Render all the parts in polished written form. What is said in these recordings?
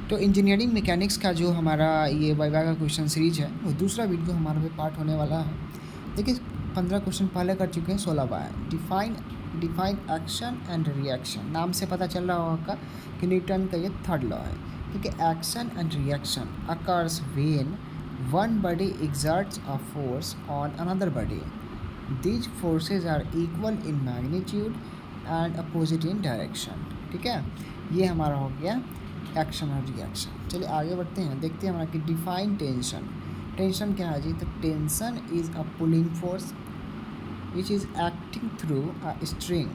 तो engineering mechanics का जो हमारा ये वाइवा का क्वेश्चन सीरीज है वो दूसरा वीडियो हमारा पे पार्ट होने वाला है। देखिए 15 क्वेश्चन पहले कर चुके हैं, 16 बार। डिफाइन एक्शन एंड रिएक्शन, नाम से पता चल रहा होगा कि न्यूटन का ये थर्ड लॉ है। ठीक है, action and reaction occurs when one body exerts a force on another body. These forces are equal in magnitude and opposite in direction. ठीक है, ये हमारा हो गया एक्शन और रिएक्शन। चलिए आगे बढ़ते हैं, देखते हैं हमारा कि डिफाइन टेंशन। टेंशन क्या है जी? तो tension is a pulling force which is acting through a string.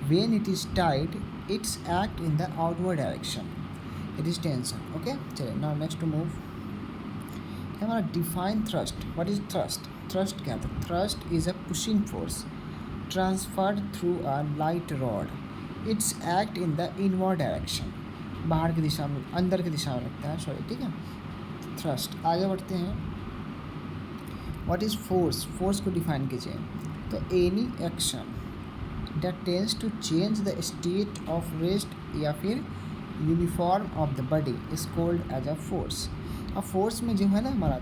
When it is tight it's act in the outward direction, it is tension. Okay, चलिए नाउ नेक्स्ट टू मूव हमारा define thrust. What is thrust? Thrust क्या था? Thrust is a pushing force transferred through a light rod. It's act in the inward direction, बाहर की दिशा में, अंदर की दिशा में लगता है, सॉरी। ठीक है, थ्रस्ट। आगे बढ़ते हैं, व्हाट इज फोर्स? फोर्स को डिफाइन कीजिए। तो any action that tends to change the state of rest या फिर uniform of the body is called as a force. अब फोर्स में जो है ना हमारा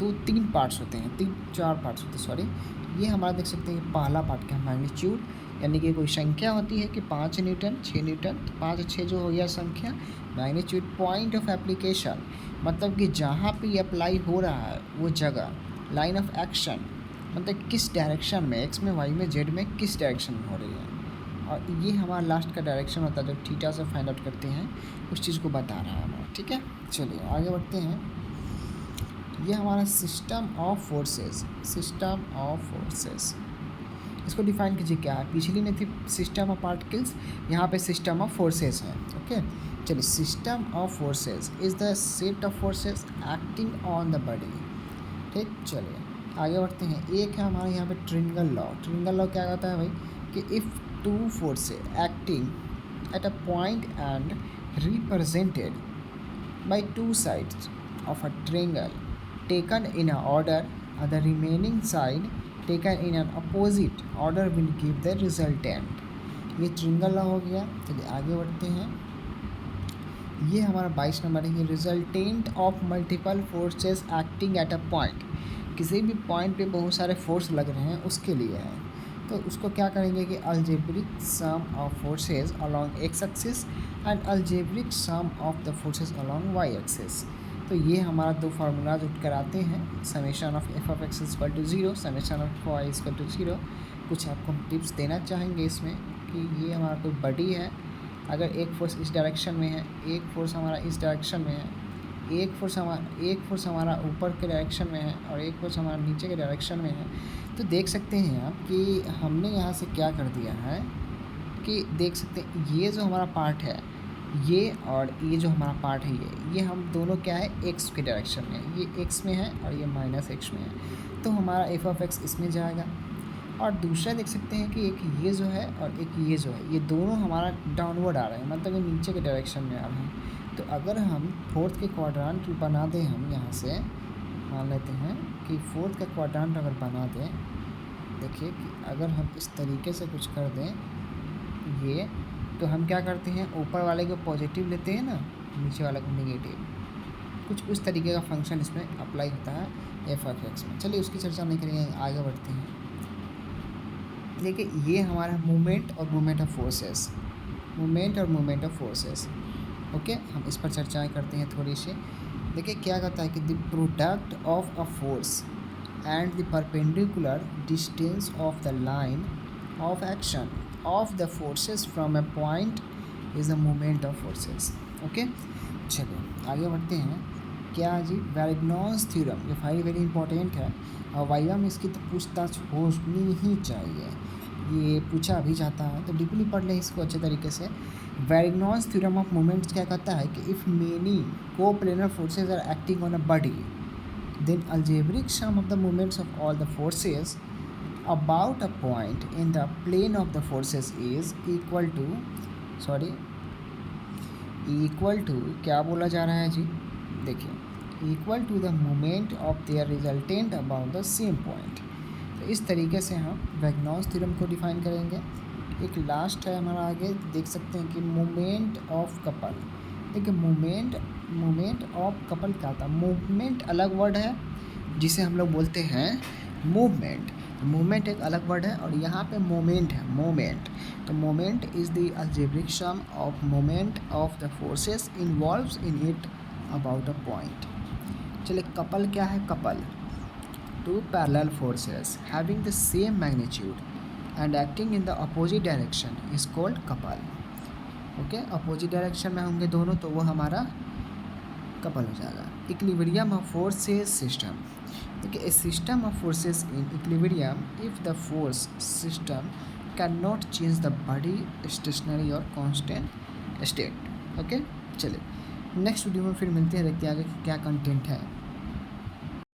तीन पार्ट्स होते हैं, चार पार्ट्स होते हैं, सॉरी। ये हमारा देख सकते हैं, पहला पार्ट क्या है? मैग्नीट्यूड, यानी कि कोई संख्या होती है कि 5 न्यूटन, 6 न्यूटन, तो 5 और 6 जो हो गया संख्या। मैग्नीट्यूड पॉइंट ऑफ एप्लीकेशन, मतलब कि जहाँ पे ये अप्लाई हो रहा है वो जगह। लाइन ऑफ एक्शन, मतलब किस डायरेक्शन में, एक्स में, वाई में, जेड में, किस डायरेक्शन में हो रही है। और ये हमारा लास्ट का डायरेक्शन होता है जो थीटा से फाइंड आउट करते हैं, उस चीज़ को बता रहा है हमारा। ठीक है, चलिए आगे बढ़ते हैं। ये हमारा system of forces, system of forces, इसको डिफाइन कीजिए क्या है? पिछली में थी सिस्टम ऑफ पार्टिकल्स, यहाँ पे सिस्टम ऑफ फोर्सेस है। ओके, चलिए system of forces is the set of forces acting on the body. ठीक, चलिए आगे बढ़ते हैं। एक है हमारे यहाँ पे ट्रिंगल लॉ। ट्रिंगल लॉ क्या कहता है भाई? कि if two forces acting at a point and represented by two sides of a triangle taken in a order, the remaining side taken in an opposite order will give the resultant। ये triangle law हो गया। चलिए आगे बढ़ते हैं। ये हमारा 22 number है, ये resultant of multiple forces acting at a point. किसी भी पॉइंट पे बहुत सारे फोर्स लग रहे हैं उसके लिए है। तो उसको क्या करेंगे कि algebraic sum of forces along X axis and algebraic sum of the forces along Y axis. तो ये हमारा दो फार्मूलाज उठ कर आते हैं, summation of F of X equal to 0, summation of Y equal to 0। कुछ आपको हम टिप्स देना चाहेंगे इसमें कि ये हमारा कोई बॉडी है, अगर एक फोर्स इस डायरेक्शन में है, एक फोर्स हमारा इस डायरेक्शन में है, एक फोर्स हमारा ऊपर के डायरेक्शन में है और एक फोर्स हमारा नीचे के डायरेक्शन में है। तो देख सकते हैं आप कि हमने यहाँ से क्या कर दिया है कि देख सकते हैं ये जो हमारा पार्ट है ये, और ये जो हमारा पार्ट है ये हम दोनों क्या है? एक्स के डायरेक्शन में, ये एक्स में है और ये माइनस एक्स में है। तो हमारा एफ ऑफ एक्स इसमें जाएगा। और दूसरा देख सकते हैं कि एक ये जो है और एक ये जो है, ये दोनों हमारा डाउनवर्ड आ रहे हैं, मतलब ये नीचे के डायरेक्शन में आ रहे हैं। तो अगर हम फोर्थ के क्वाड्रेंट बना दें, हम यहाँ से मान लेते हैं कि फोर्थ का क्वाड्रेंट अगर बना दें, देखिए कि अगर हम इस तरीके से कुछ कर दें ये, तो हम क्या करते हैं, ऊपर वाले को पॉजिटिव लेते हैं ना, नीचे वाले को नेगेटिव। कुछ उस तरीके का फंक्शन इसमें अप्लाई होता है एफ ऑफ एक्स में। चलिए उसकी चर्चा नहीं करेंगे, आगे बढ़ते हैं। देखिए ये हमारा मूवमेंट और मूवमेंट ऑफ फोर्सेस, मूवमेंट और मूवमेंट ऑफ फोर्सेस। ओके, हम इस पर चर्चाएं करते हैं थोड़ी सी। देखिए क्या कहता है कि the product of a force and the perpendicular distance of the line of action of the forces from a point is the movement of forces. Okay, चलिए आगे बढ़ते हैं। क्या जी? वैरग्नॉस थ्योरम, ये फाइल वेरी इंपॉर्टेंट है और वाइवा में इसकी तो पूछताछ होनी ही चाहिए, ये पूछा भी जाता है, तो डीपली पढ़ लें इसको अच्छे तरीके से। वैरग्नॉस थ्योरम ऑफ मोमेंट्स क्या कहता है कि if many coplanar forces are acting on a body then algebraic sum of the moments of all the forces about a point in the plane of the forces is equal to क्या बोला जा रहा है जी? देखिए equal to the moment of their resultant about the same point. तो इस तरीके से हम वैगनॉस थ्योरम को डिफाइन करेंगे। एक लास्ट है हमारा आगे, देख सकते हैं कि मोमेंट ऑफ कपल, देखिए मोमेंट ऑफ कपल क्या था, मूवमेंट अलग वर्ड है जिसे हम लोग बोलते हैं मूवमेंट। मूवमेंट एक अलग वर्ड है और यहाँ पे मोमेंट है, मोमेंट। तो moment is the algebraic sum of moment of the forces involves in it about a point. चलिए कपल क्या है, couple two parallel forces having the same magnitude and acting in the opposite direction is called couple. Okay, opposite direction में होंगे दोनों तो वो हमारा couple हो जाएगा। इक्विलिब्रियम ऑफ फोर्सेस सिस्टम, देखिए a system of forces in equilibrium if the force system can not change the body stationary और कांस्टेंट स्टेट। ओके, चलिए नेक्स्ट वीडियो में फिर मिलते हैं, देखते हैं आगे क्या कंटेंट है।